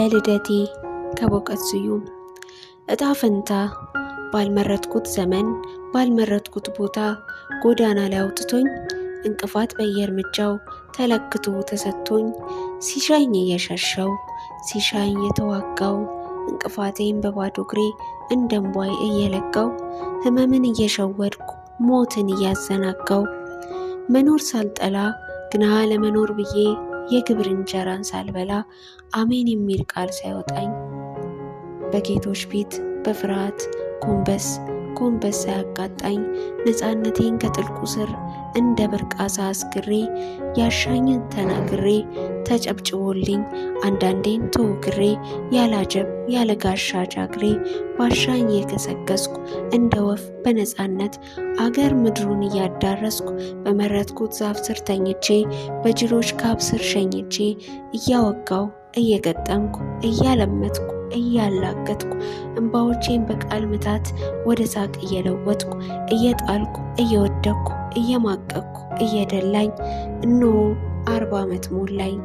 ለልደቴ ከበቀት ስዩም እጣ ፈንታ ባልመረጥኩት ዘመን ባልመረጥኩት ቦታ ጎዳና ላይ አውጥቶኝ እንቅፋት በየእርምጃው ተለክቶ ተሰጥቶኝ ሲሻኝ እየሸሸው ሲሻኝ የተዋጋው እንቅፋቴን በባዶ እግሬ እንደምቧይ እየለጋው ህመምን እየሸወድኩ ሞትን እያዘናጋው መኖር ሳልጠላ ግና ለመኖር ብዬ የግብር እንጀራን ሳልበላ አሜን የሚል ቃል ሳይወጣኝ በጌቶች ፊት በፍርሃት ጎንበስ ሳያቃጣኝ ነፃነቴን ከጥልቁ ስር እንደ ብርቃሳ አስግሬ ያሻኝን ተናግሬ ተጨብጭቦልኝ አንዳንዴን ተወግሬ ያላጀብ ያለጋሻ ጃግሬ ባሻኝ የከሰከስኩ እንደ ወፍ በነፃነት አገር ምድሩን እያዳረስኩ በመረጥኩት ዛፍ ስር ተኝቼ በጅሮች ካብ ስር ሸኝቼ እያወጋው እየገጠምኩ እያለመትኩ እያላገጥኩ እንባዎቼን በቃል ምታት ወደ ሳቅ እየለወጥኩ እየጣልኩ እየወደቅኩ እየማቀቅኩ እየደላኝ እነሆ 40 ዓመት ሞላኝ።